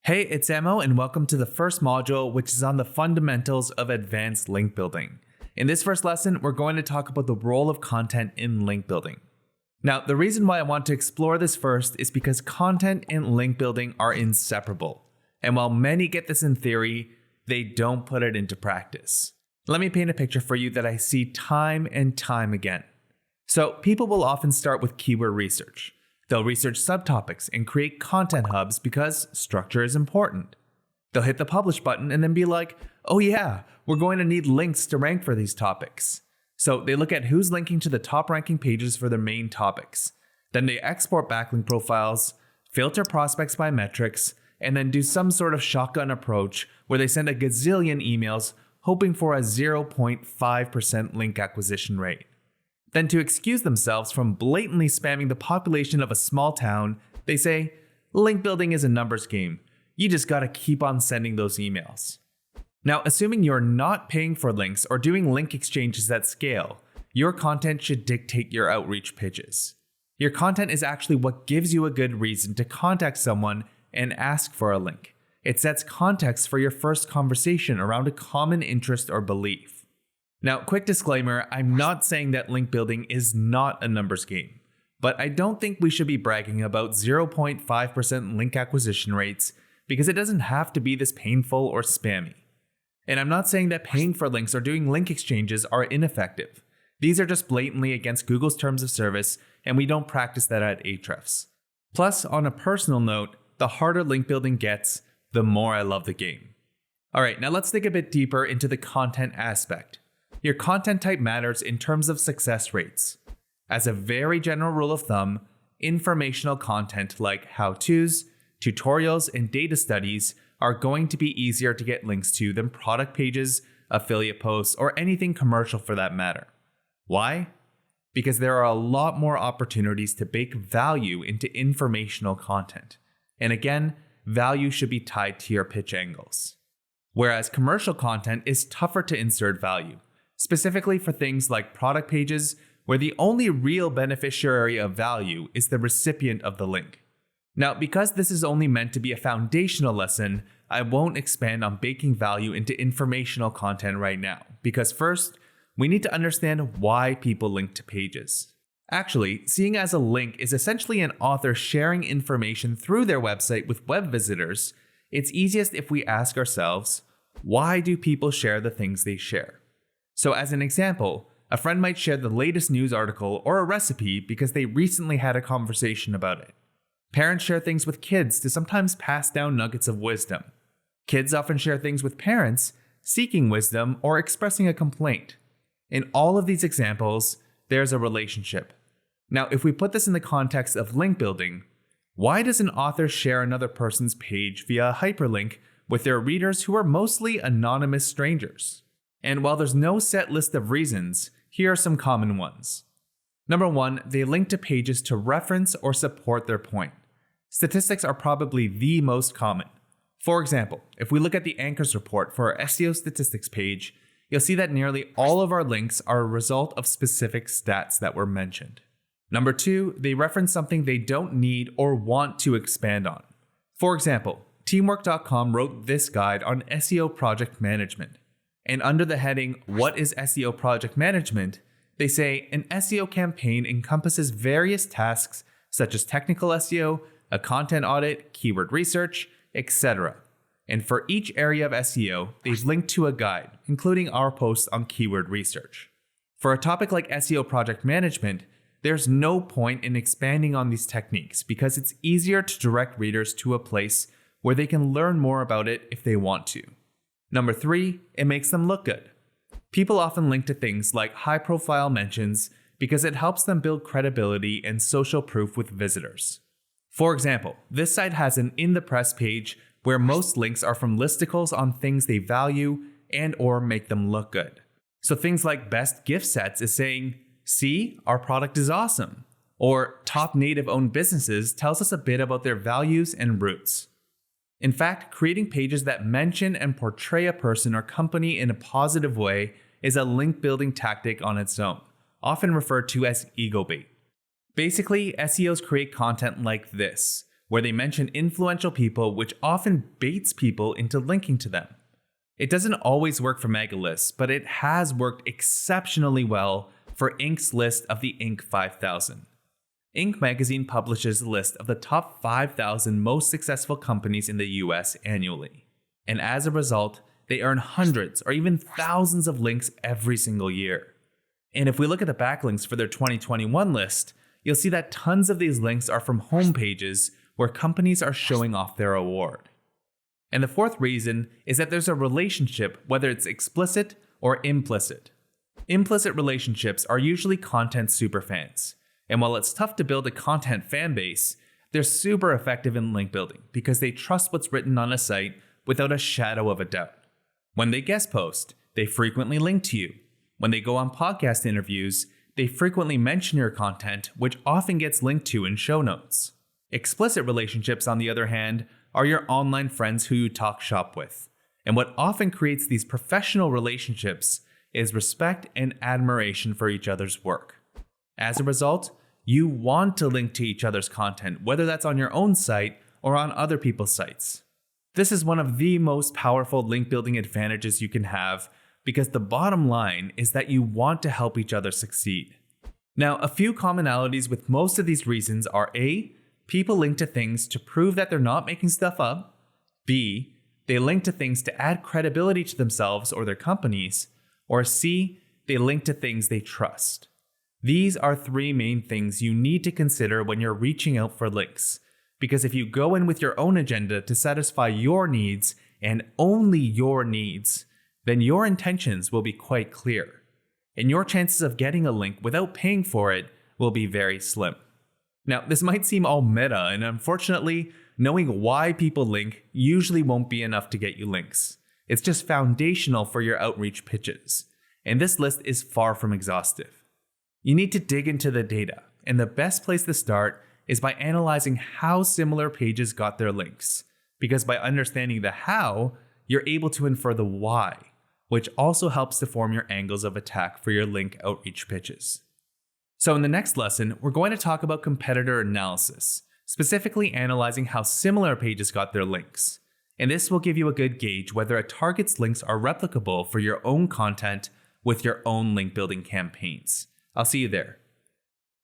Hey, it's Emo, and welcome to the first module, which is on the fundamentals of advanced link building. In this first lesson, we're going to talk about the role of content in link building. Now, the reason why I want to explore this first is because content and link building are inseparable. And while many get this in theory, they don't put it into practice. Let me paint a picture for you that I see time and time again. So, people will often start with keyword research. They'll research subtopics and create content hubs because structure is important. They'll hit the publish button and then be like, oh yeah, we're going to need links to rank for these topics. So they look at who's linking to the top ranking pages for their main topics. Then they export backlink profiles, filter prospects by metrics, and then do some sort of shotgun approach where they send a gazillion emails hoping for a 0.5% link acquisition rate. Then to excuse themselves from blatantly spamming the population of a small town, they say, link building is a numbers game. You just gotta keep on sending those emails. Now, assuming you're not paying for links or doing link exchanges at scale, your content should dictate your outreach pitches. Your content is actually what gives you a good reason to contact someone and ask for a link. It sets context for your first conversation around a common interest or belief. Now, quick disclaimer, I'm not saying that link building is not a numbers game, but I don't think we should be bragging about 0.5% link acquisition rates because it doesn't have to be this painful or spammy. And I'm not saying that paying for links or doing link exchanges are ineffective. These are just blatantly against Google's terms of service, and we don't practice that at Ahrefs. Plus, on a personal note, the harder link building gets, the more I love the game. Alright, now let's dig a bit deeper into the content aspect. Your content type matters in terms of success rates. As a very general rule of thumb, informational content like how-tos, tutorials, and data studies are going to be easier to get links to than product pages, affiliate posts, or anything commercial for that matter. Why? Because there are a lot more opportunities to bake value into informational content. And again, value should be tied to your pitch angles. Whereas commercial content is tougher to insert value, specifically for things like product pages where the only real beneficiary of value is the recipient of the link. Now, because this is only meant to be a foundational lesson, I won't expand on baking value into informational content right now, because first, we need to understand why people link to pages. Actually, seeing as a link is essentially an author sharing information through their website with web visitors, it's easiest if we ask ourselves, why do people share the things they share? So as an example, a friend might share the latest news article or a recipe because they recently had a conversation about it. Parents share things with kids to sometimes pass down nuggets of wisdom. Kids often share things with parents, seeking wisdom or expressing a complaint. In all of these examples, there's a relationship. Now, if we put this in the context of link building, why does an author share another person's page via a hyperlink with their readers who are mostly anonymous strangers? And while there's no set list of reasons, here are some common ones. Number one, they link to pages to reference or support their point. Statistics are probably the most common. For example, if we look at the Anchors report for our SEO statistics page, you'll see that nearly all of our links are a result of specific stats that were mentioned. Number two, they reference something they don't need or want to expand on. For example, teamwork.com wrote this guide on SEO project management. And under the heading, What is SEO Project Management? They say an SEO campaign encompasses various tasks such as technical SEO, a content audit, keyword research, etc. And for each area of SEO, they've linked to a guide, including our post on keyword research. For a topic like SEO Project Management, there's no point in expanding on these techniques because it's easier to direct readers to a place where they can learn more about it if they want to. Number three, it makes them look good. People often link to things like high-profile mentions because it helps them build credibility and social proof with visitors. For example, this site has an In the Press page where most links are from listicles on things they value and or make them look good. So things like best gift sets is saying, see, our product is awesome. Or top native-owned businesses tells us a bit about their values and roots. In fact, creating pages that mention and portray a person or company in a positive way is a link building tactic on its own, often referred to as ego bait. Basically, SEOs create content like this, where they mention influential people, which often baits people into linking to them. It doesn't always work for mega lists, but it has worked exceptionally well for Inc.'s list of the Inc. 5000. Inc. magazine publishes a list of the top 5,000 most successful companies in the US annually. And as a result, they earn hundreds or even thousands of links every single year. And if we look at the backlinks for their 2021 list, you'll see that tons of these links are from homepages where companies are showing off their award. And the fourth reason is that there's a relationship, whether it's explicit or implicit. Implicit relationships are usually content superfans. And while it's tough to build a content fan base, they're super effective in link building because they trust what's written on a site without a shadow of a doubt. When they guest post, they frequently link to you. When they go on podcast interviews, they frequently mention your content, which often gets linked to in show notes. Explicit relationships, on the other hand, are your online friends who you talk shop with. And what often creates these professional relationships is respect and admiration for each other's work. As a result, you want to link to each other's content, whether that's on your own site or on other people's sites. This is one of the most powerful link building advantages you can have because the bottom line is that you want to help each other succeed. Now, a few commonalities with most of these reasons are A, people link to things to prove that they're not making stuff up. B, they link to things to add credibility to themselves or their companies. Or C, they link to things they trust. These are three main things you need to consider when you're reaching out for links. Because if you go in with your own agenda to satisfy your needs and only your needs, then your intentions will be quite clear. And your chances of getting a link without paying for it will be very slim. Now, this might seem all meta, and unfortunately, knowing why people link usually won't be enough to get you links. It's just foundational for your outreach pitches. And this list is far from exhaustive. You need to dig into the data, and the best place to start is by analyzing how similar pages got their links. Because by understanding the how, you're able to infer the why, which also helps to form your angles of attack for your link outreach pitches. So in the next lesson, we're going to talk about competitor analysis, specifically analyzing how similar pages got their links. And this will give you a good gauge whether a target's links are replicable for your own content with your own link building campaigns. I'll see you there.